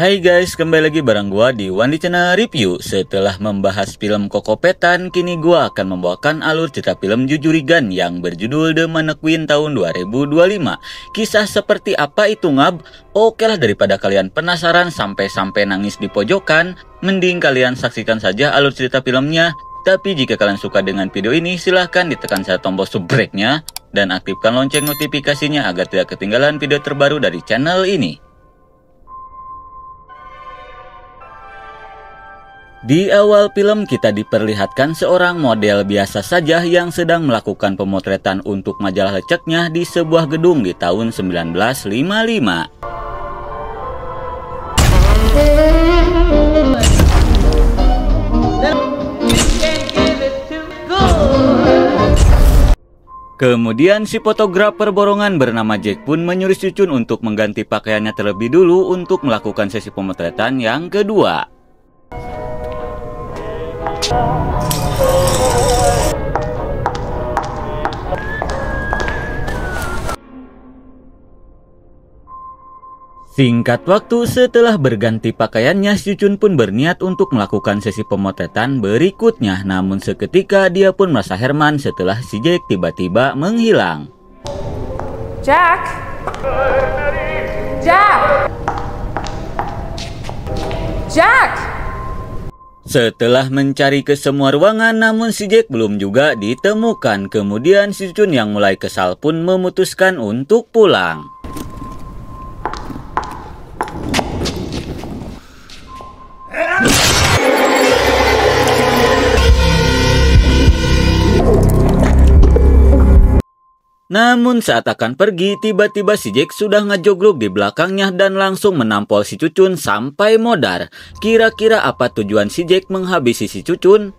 Hai guys, kembali lagi bareng gua di Wandi Channel Review. Setelah membahas film Kokopetan, kini gua akan membawakan alur cerita film Jujurigan yang berjudul The Mannequin tahun 2025. Kisah seperti apa itu ngab? Oke lah, daripada kalian penasaran sampai-sampai nangis di pojokan, mending kalian saksikan saja alur cerita filmnya. Tapi jika kalian suka dengan video ini, silahkan ditekan saja tombol subscribe-nya dan aktifkan lonceng notifikasinya agar tidak ketinggalan video terbaru dari channel ini. Di awal film kita diperlihatkan seorang model biasa saja yang sedang melakukan pemotretan untuk majalah leceknya di sebuah gedung di tahun 1955. Kemudian si fotografer borongan bernama Jack pun menyuruh Cucun untuk mengganti pakaiannya terlebih dulu untuk melakukan sesi pemotretan yang kedua. Singkat waktu setelah berganti pakaiannya, Cucun pun berniat untuk melakukan sesi pemotretan berikutnya. Namun seketika dia pun merasa Herman setelah si Jack tiba-tiba menghilang. Jack! Jack! Jack! Setelah mencari ke semua ruangan, namun si Jack belum juga ditemukan. Kemudian si Cucun yang mulai kesal pun memutuskan untuk pulang. Namun saat akan pergi, tiba-tiba si Jack sudah ngejogrok di belakangnya dan langsung menampol si Cucun sampai modar. Kira-kira apa tujuan si Jack menghabisi si Cucun?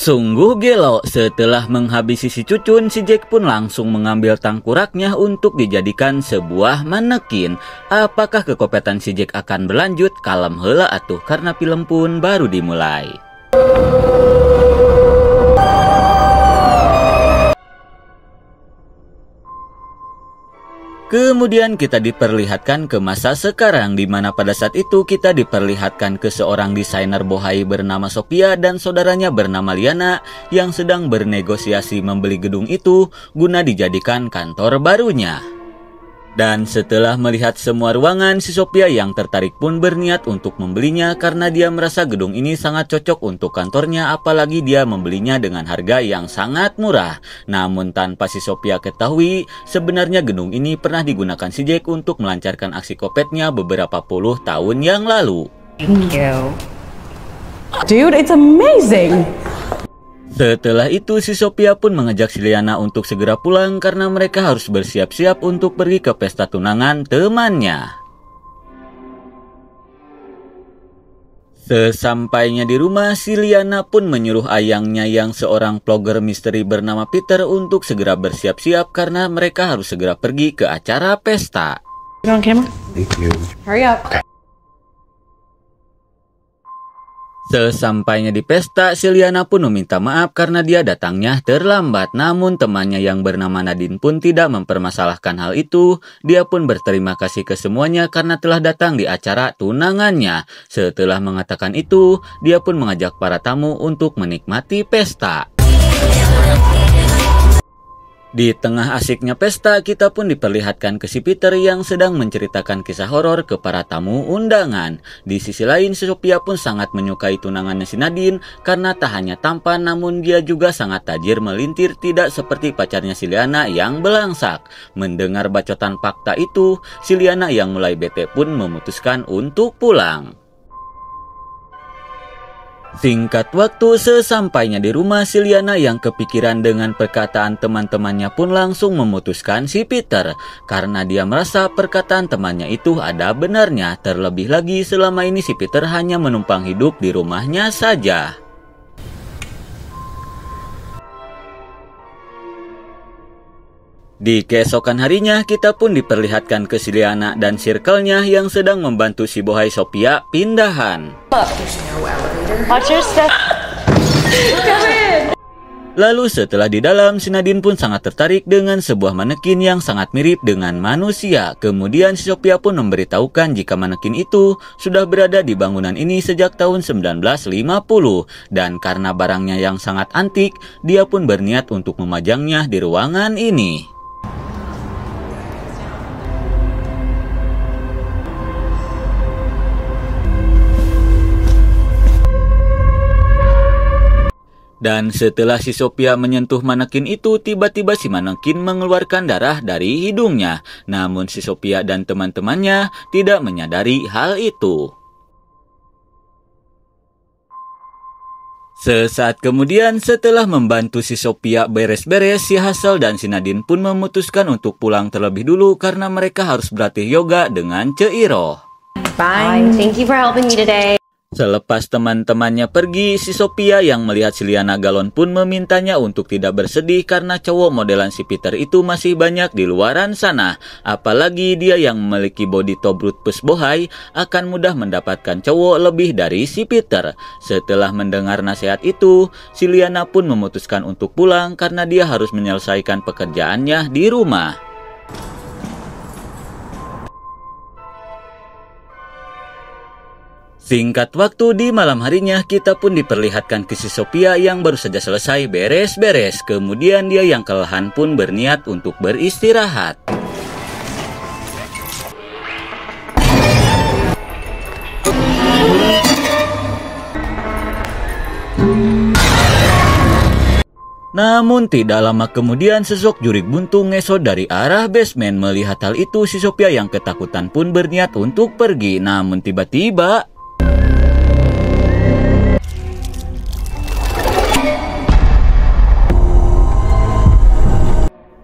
Sungguh gelo, setelah menghabisi si Cucun, si Jack pun langsung mengambil tangkuraknya untuk dijadikan sebuah manekin. Apakah kekopetan si Jack akan berlanjut? Kalem heula atuh, karena film pun baru dimulai. Kemudian kita diperlihatkan ke masa sekarang, di mana pada saat itu kita diperlihatkan ke seorang desainer bohai bernama Sophia dan saudaranya bernama Liana yang sedang bernegosiasi membeli gedung itu guna dijadikan kantor barunya. Dan setelah melihat semua ruangan, si Sophia yang tertarik pun berniat untuk membelinya karena dia merasa gedung ini sangat cocok untuk kantornya, apalagi dia membelinya dengan harga yang sangat murah. Namun tanpa si Sophia ketahui, sebenarnya gedung ini pernah digunakan si Jack untuk melancarkan aksi kopetnya beberapa puluh tahun yang lalu. Thank you. Dude, it's amazing! Setelah itu si Sophia pun mengajak si Liana untuk segera pulang karena mereka harus bersiap-siap untuk pergi ke pesta tunangan temannya. Sesampainya di rumah, si Liana pun menyuruh ayangnya yang seorang vlogger misteri bernama Peter untuk segera bersiap-siap karena mereka harus segera pergi ke acara pesta. You on camera? Thank you. Hurry up. Okay. Sesampainya di pesta, si Liana pun meminta maaf karena dia datangnya terlambat. Namun temannya yang bernama Nadine pun tidak mempermasalahkan hal itu. Dia pun berterima kasih ke semuanya karena telah datang di acara tunangannya. Setelah mengatakan itu, dia pun mengajak para tamu untuk menikmati pesta. Di tengah asiknya pesta, kita pun diperlihatkan ke si Peter yang sedang menceritakan kisah horor ke para tamu undangan. Di sisi lain, si Sophia pun sangat menyukai tunangannya si Nadine karena tak hanya tampan, namun dia juga sangat tajir melintir, tidak seperti pacarnya si Liana yang belangsak. Mendengar bacotan fakta itu, si Liana yang mulai bete pun memutuskan untuk pulang. Singkat waktu, sesampainya di rumah, si Liana yang kepikiran dengan perkataan teman-temannya pun langsung memutuskan si Peter karena dia merasa perkataan temannya itu ada benarnya. Terlebih lagi selama ini si Peter hanya menumpang hidup di rumahnya saja. Di keesokan harinya, kita pun diperlihatkan ke si Liana dan circle-nya yang sedang membantu si Bohai Sophia pindahan. Watch your step. Come in. Lalu setelah di dalam, si Nadine pun sangat tertarik dengan sebuah manekin yang sangat mirip dengan manusia. Kemudian si Sophia pun memberitahukan jika manekin itu sudah berada di bangunan ini sejak tahun 1950. Dan karena barangnya yang sangat antik, dia pun berniat untuk memajangnya di ruangan ini. Dan setelah si Sophia menyentuh manekin itu, tiba-tiba si manekin mengeluarkan darah dari hidungnya. Namun si Sophia dan teman-temannya tidak menyadari hal itu. Sesaat kemudian, setelah membantu si Sophia beres-beres, si Hazel dan si Nadine pun memutuskan untuk pulang terlebih dulu karena mereka harus berlatih yoga dengan Chihiro. Bye. Thank you for helping me today. Selepas teman-temannya pergi, si Sophia yang melihat si Liana Galon pun memintanya untuk tidak bersedih karena cowok modelan si Peter itu masih banyak di luaran sana. Apalagi dia yang memiliki body Tobrut plus Bohai akan mudah mendapatkan cowok lebih dari si Peter. Setelah mendengar nasihat itu, si Liana pun memutuskan untuk pulang karena dia harus menyelesaikan pekerjaannya di rumah. Singkat waktu, di malam harinya kita pun diperlihatkan ke si Sophia yang baru saja selesai beres-beres. Kemudian dia yang kelelahan pun berniat untuk beristirahat. Namun tidak lama kemudian sosok jurik buntu ngesot dari arah basement. Melihat hal itu, si Sophia yang ketakutan pun berniat untuk pergi. Namun tiba-tiba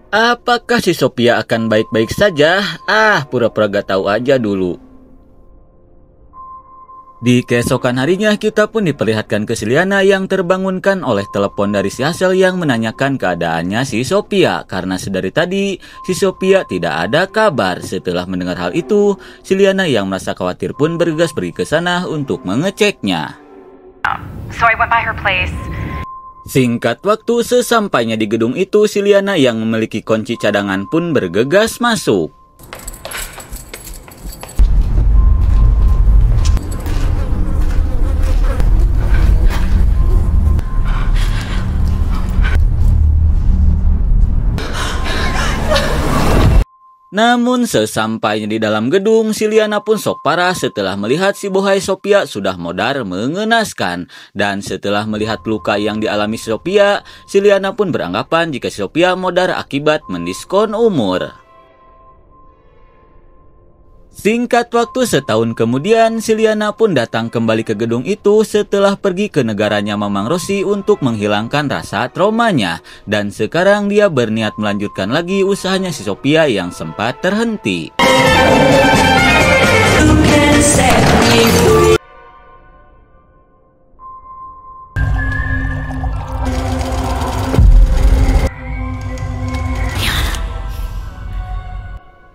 apakah si Sophia akan baik-baik saja? Pura-pura gak tahu aja dulu. Di keesokan harinya kita pun diperlihatkan ke si Liana yang terbangunkan oleh telepon dari si Hazel yang menanyakan keadaannya si Sophia. Karena sedari tadi si Sophia tidak ada kabar. Setelah mendengar hal itu, si Liana yang merasa khawatir pun bergegas pergi ke sana untuk mengeceknya. So I went by her place. Singkat waktu, sesampainya di gedung itu, si Liana yang memiliki kunci cadangan pun bergegas masuk. Namun sesampainya di dalam gedung, si Liana pun sok parah setelah melihat si Bohai Sophia sudah modar mengenaskan. Dan setelah melihat luka yang dialami Sophia, si Liana pun beranggapan jika Sophia modar akibat mendiskon umur. Singkat waktu setahun kemudian, si Liana pun datang kembali ke gedung itu setelah pergi ke negaranya Mamang Rossi untuk menghilangkan rasa traumanya. Dan sekarang dia berniat melanjutkan lagi usahanya si Sophia yang sempat terhenti.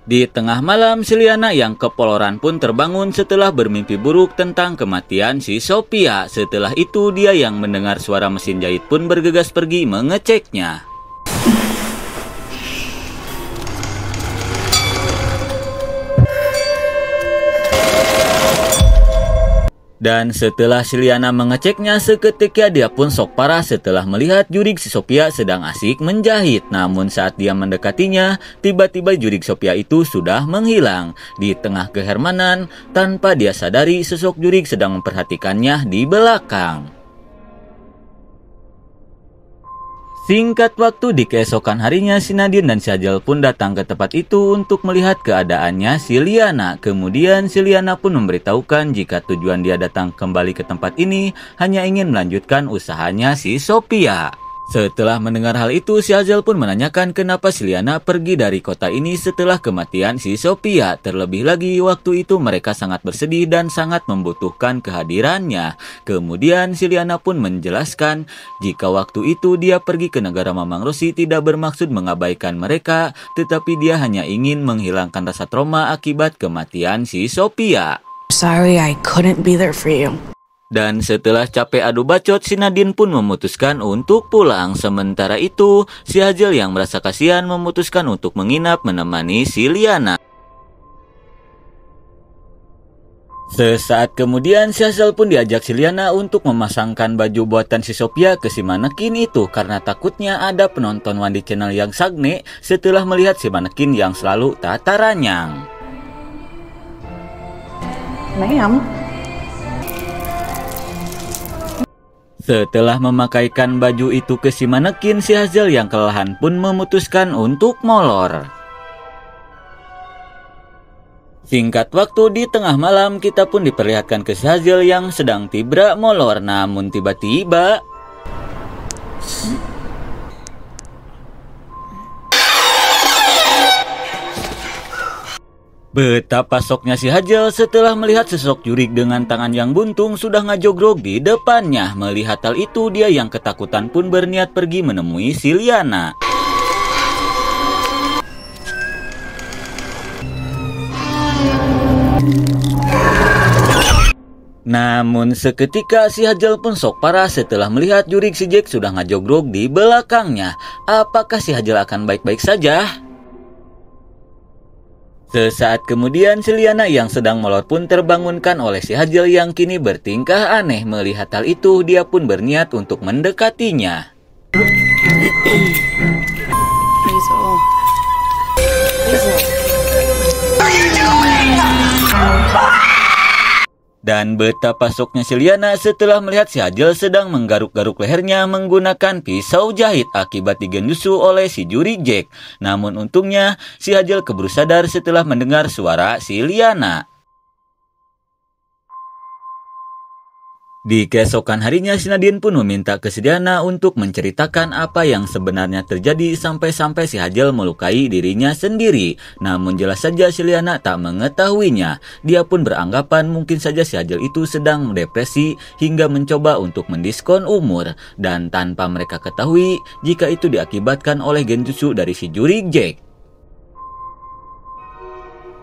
Di tengah malam, si Liana yang kepoloran pun terbangun setelah bermimpi buruk tentang kematian si Sophia. Setelah itu, dia yang mendengar suara mesin jahit pun bergegas pergi mengeceknya. Dan setelah si Liana mengeceknya, seketika dia pun sok parah setelah melihat jurik si Sophia sedang asik menjahit. Namun saat dia mendekatinya, tiba-tiba jurik Sophia itu sudah menghilang. Di tengah kehermanan, tanpa dia sadari sosok jurik sedang memperhatikannya di belakang. Singkat waktu di keesokan harinya, si Nadine dan si Hazel pun datang ke tempat itu untuk melihat keadaannya si Liana. Kemudian si Liana pun memberitahukan jika tujuan dia datang kembali ke tempat ini hanya ingin melanjutkan usahanya si Sophia. Setelah mendengar hal itu, si Hazel pun menanyakan kenapa si Liana pergi dari kota ini setelah kematian si Sophia. Terlebih lagi, waktu itu mereka sangat bersedih dan sangat membutuhkan kehadirannya. Kemudian si Liana pun menjelaskan jika waktu itu dia pergi ke negara Mamang Rossi tidak bermaksud mengabaikan mereka, tetapi dia hanya ingin menghilangkan rasa trauma akibat kematian si Sophia. Sorry, I couldn't be there for you. Dan setelah capek adu bacot, si Nadine pun memutuskan untuk pulang. Sementara itu, si Hazel yang merasa kasihan memutuskan untuk menginap menemani si Liana. Sesaat kemudian, si Hazel pun diajak si Liana untuk memasangkan baju buatan si Sophia ke si manekin itu karena takutnya ada penonton Wandi Channel yang sagne setelah melihat si manekin yang selalu tata ranyang. Ma'am. Setelah memakaikan baju itu ke si manekin, si Hazel yang kelelahan pun memutuskan untuk molor. Singkat waktu, di tengah malam kita pun diperlihatkan ke si Hazel yang sedang tibra molor. Namun tiba-tiba betapa soknya si Hazel setelah melihat sesosok jurik dengan tangan yang buntung sudah ngajogrog di depannya. Melihat hal itu, dia yang ketakutan pun berniat pergi menemui si Liana. Namun seketika si Hazel pun sok parah setelah melihat jurik si Jack sudah ngajogrog di belakangnya. Apakah si Hazel akan baik-baik saja? Sesaat kemudian, si Liana yang sedang molor pun terbangunkan oleh si Hazel yang kini bertingkah aneh. Melihat hal itu, dia pun berniat untuk mendekatinya. Dan betapa soknya si Liana setelah melihat si Hazel sedang menggaruk-garuk lehernya menggunakan pisau jahit akibat digenjutsu oleh si juri Jack. Namun untungnya si Hazel keburu sadar setelah mendengar suara si Liana. Di keesokan harinya, si Nadine pun meminta ke si Diana untuk menceritakan apa yang sebenarnya terjadi sampai-sampai si Hazel melukai dirinya sendiri. Namun jelas saja si Liana tak mengetahuinya. Dia pun beranggapan mungkin saja si Hazel itu sedang depresi hingga mencoba untuk mendiskon umur. Dan tanpa mereka ketahui jika itu diakibatkan oleh genjutsu dari si juri Jack.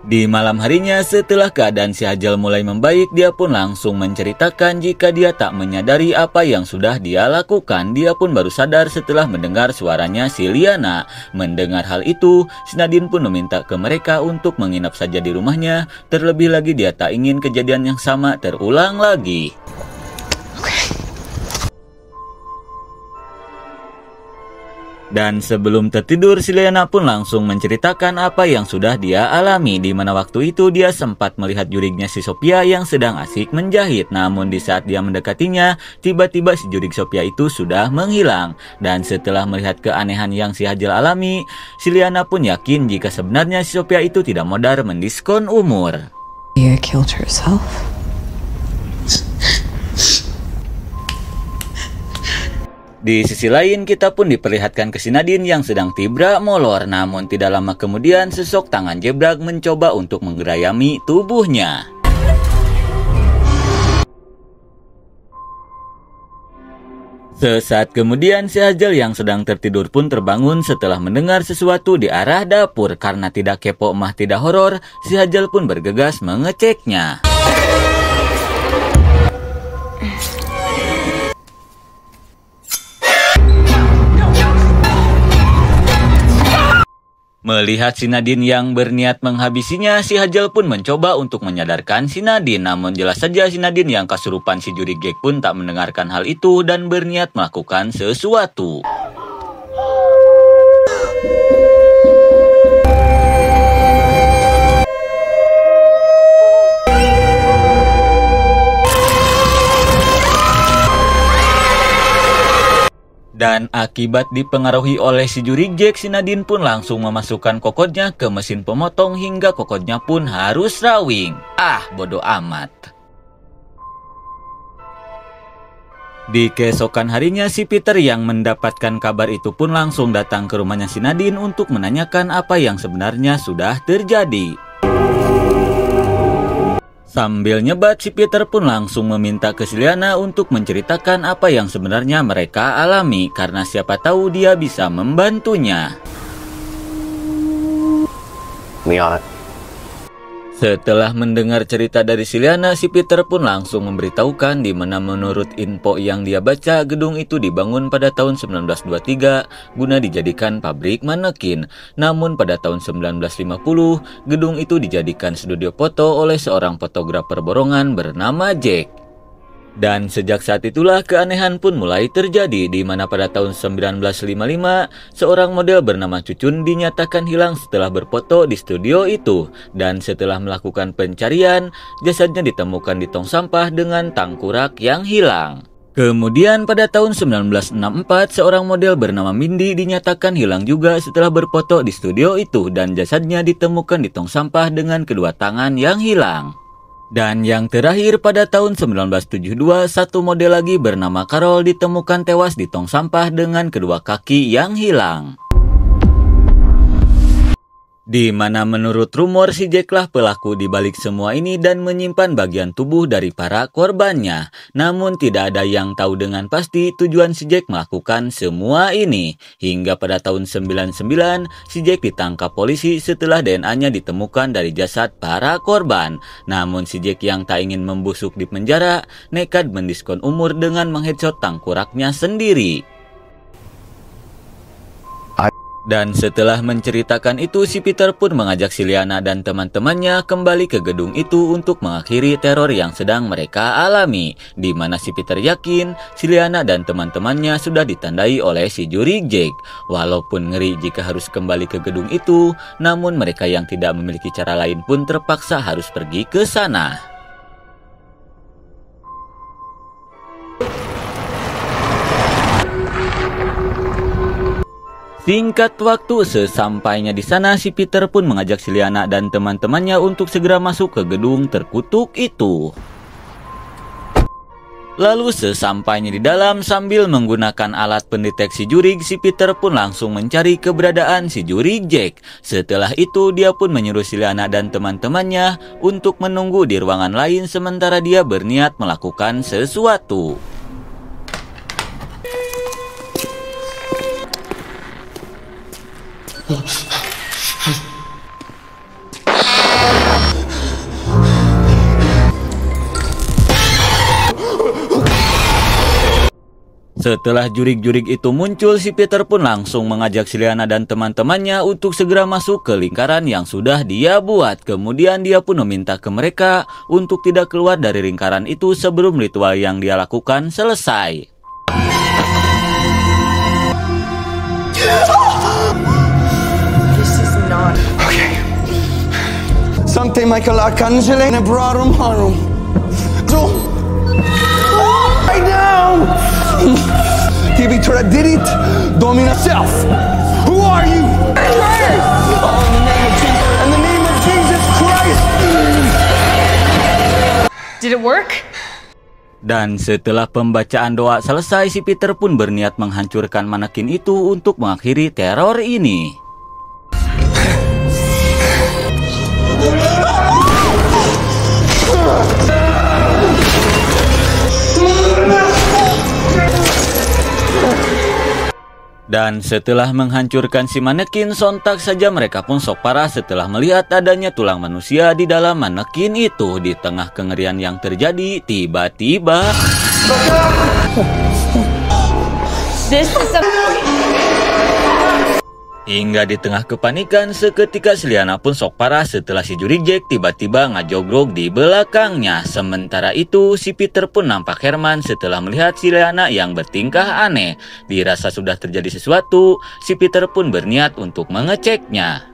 Di malam harinya, setelah keadaan si Hazel mulai membaik, dia pun langsung menceritakan jika dia tak menyadari apa yang sudah dia lakukan. Dia pun baru sadar setelah mendengar suaranya si Liana. Mendengar hal itu, si Nadine pun meminta ke mereka untuk menginap saja di rumahnya. Terlebih lagi dia tak ingin kejadian yang sama terulang lagi. Dan sebelum tertidur, si Liana pun langsung menceritakan apa yang sudah dia alami, di mana waktu itu dia sempat melihat jurignya si Sophia yang sedang asik menjahit. Namun di saat dia mendekatinya, tiba-tiba si jurig Sophia itu sudah menghilang. Dan setelah melihat keanehan yang si Hazel alami, si Liana pun yakin jika sebenarnya si Sophia itu tidak modar mendiskon umur. Dia killed herself. Di sisi lain, kita pun diperlihatkan ke si Nadine yang sedang tibra molor. Namun tidak lama kemudian, sesosok tangan jebrak mencoba untuk menggerayami tubuhnya. Sesaat kemudian, si Hazel yang sedang tertidur pun terbangun setelah mendengar sesuatu di arah dapur. Karena tidak kepo mah tidak horor, si Hazel pun bergegas mengeceknya. Melihat si Nadine yang berniat menghabisinya, si Hazel pun mencoba untuk menyadarkan si Nadine. Namun jelas saja si Nadine yang kesurupan si juri Jack pun tak mendengarkan hal itu dan berniat melakukan sesuatu. Dan akibat dipengaruhi oleh si juri Jack, si Nadine pun langsung memasukkan kokotnya ke mesin pemotong hingga kokotnya pun harus rawing. Ah, bodoh amat. Di keesokan harinya, si Peter yang mendapatkan kabar itu pun langsung datang ke rumahnya si Nadine untuk menanyakan apa yang sebenarnya sudah terjadi. Sambil nyebat, si Peter pun langsung meminta ke si Liana untuk menceritakan apa yang sebenarnya mereka alami, karena siapa tahu dia bisa membantunya. Liana. Setelah mendengar cerita dari si Liana, si Peter pun langsung memberitahukan di mana menurut info yang dia baca, gedung itu dibangun pada tahun 1923 guna dijadikan pabrik manekin. Namun pada tahun 1950, gedung itu dijadikan studio foto oleh seorang fotografer borongan bernama Jack. Dan sejak saat itulah keanehan pun mulai terjadi, di mana pada tahun 1955 seorang model bernama Cucun dinyatakan hilang setelah berfoto di studio itu. Dan setelah melakukan pencarian, jasadnya ditemukan di tong sampah dengan tangkurak yang hilang. Kemudian pada tahun 1964 seorang model bernama Mindy dinyatakan hilang juga setelah berfoto di studio itu, dan jasadnya ditemukan di tong sampah dengan kedua tangan yang hilang. Dan yang terakhir pada tahun 1972, satu model lagi bernama Carol ditemukan tewas di tong sampah dengan kedua kaki yang hilang. Di mana menurut rumor si Jack lah pelaku di balik semua ini dan menyimpan bagian tubuh dari para korbannya. Namun tidak ada yang tahu dengan pasti tujuan si Jack melakukan semua ini. Hingga pada tahun 1999 si Jack ditangkap polisi setelah DNA-nya ditemukan dari jasad para korban. Namun si Jack yang tak ingin membusuk di penjara nekat mendiskon umur dengan mengheadshot tangkuraknya sendiri. Dan setelah menceritakan itu, si Peter pun mengajak si Liana dan teman-temannya kembali ke gedung itu untuk mengakhiri teror yang sedang mereka alami. Di mana si Peter yakin si Liana dan teman-temannya sudah ditandai oleh si juri Jack. Walaupun ngeri jika harus kembali ke gedung itu, namun mereka yang tidak memiliki cara lain pun terpaksa harus pergi ke sana. Singkat waktu, sesampainya di sana, si Peter pun mengajak si Liana dan teman-temannya untuk segera masuk ke gedung terkutuk itu. Lalu sesampainya di dalam, sambil menggunakan alat pendeteksi jurig, si Peter pun langsung mencari keberadaan si juri Jack. Setelah itu, dia pun menyuruh si Liana dan teman-temannya untuk menunggu di ruangan lain sementara dia berniat melakukan sesuatu. Setelah jurig-jurig itu muncul, si Peter pun langsung mengajak si Liana dan teman-temannya untuk segera masuk ke lingkaran yang sudah dia buat. Kemudian dia pun meminta ke mereka untuk tidak keluar dari lingkaran itu sebelum ritual yang dia lakukan selesai. Okay. Sancte Michael Arcangelo Nebrarum Harum. Right now! Tibi Tradit Domina Self. Who are you? Oh, in the name of Jesus. In the name of Jesus Christ. Did it work? Dan setelah pembacaan doa selesai, si Peter pun berniat menghancurkan manekin itu untuk mengakhiri teror ini. Dan setelah menghancurkan si manekin, sontak saja mereka pun sok parah setelah melihat adanya tulang manusia di dalam manekin itu. Di tengah kengerian yang terjadi, tiba-tiba hingga di tengah kepanikan, seketika si Liana pun sok parah setelah si juri Jack tiba-tiba ngajogrok di belakangnya. Sementara itu, si Peter pun nampak Herman setelah melihat si Liana yang bertingkah aneh. Dirasa sudah terjadi sesuatu, si Peter pun berniat untuk mengeceknya.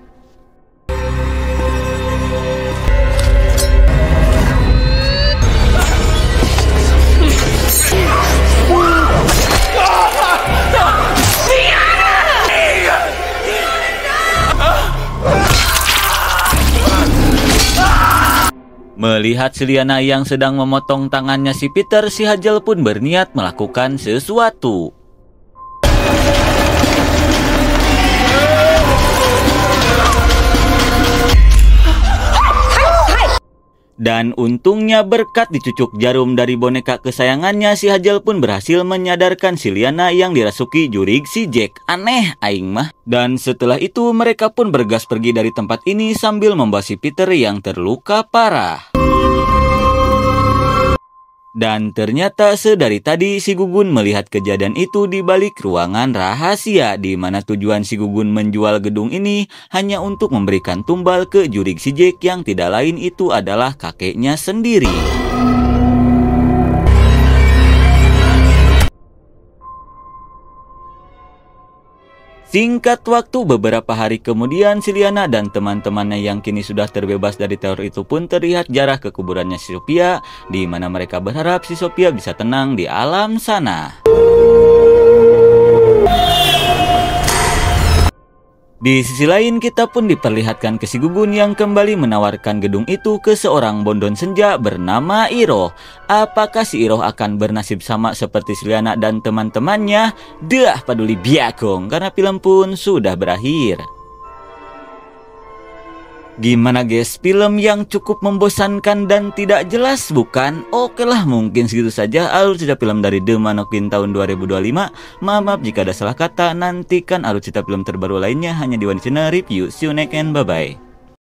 Melihat si Liana yang sedang memotong tangannya si Peter, si Hazel pun berniat melakukan sesuatu. Dan untungnya berkat dicucuk jarum dari boneka kesayangannya, si Hazel pun berhasil menyadarkan si Liana yang dirasuki jurig si Jack. Aneh aing mah. Dan setelah itu mereka pun bergas pergi dari tempat ini sambil membawa si Peter yang terluka parah. Dan ternyata sedari tadi si Gugun melihat kejadian itu di balik ruangan rahasia, di mana tujuan si Gugun menjual gedung ini hanya untuk memberikan tumbal ke jurig si Jack yang tidak lain itu adalah kakeknya sendiri. Singkat waktu beberapa hari kemudian, si Liana dan teman-temannya yang kini sudah terbebas dari teror itu pun terlihat jarah ke kuburannya si Sophia, di mana mereka berharap si Sophia bisa tenang di alam sana. Di sisi lain, kita pun diperlihatkan ke si Gugun yang kembali menawarkan gedung itu ke seorang bondon senja bernama Iroh. Apakah si Iroh akan bernasib sama seperti si Liana dan teman-temannya? Dah peduli biakong, karena film pun sudah berakhir. Gimana guys, film yang cukup membosankan dan tidak jelas bukan? Oke lah, mungkin segitu saja alur cerita film dari The Mannequin tahun 2025. Maaf jika ada salah kata, nantikan alur cerita film terbaru lainnya hanya di One Channel Review. See you next and bye-bye.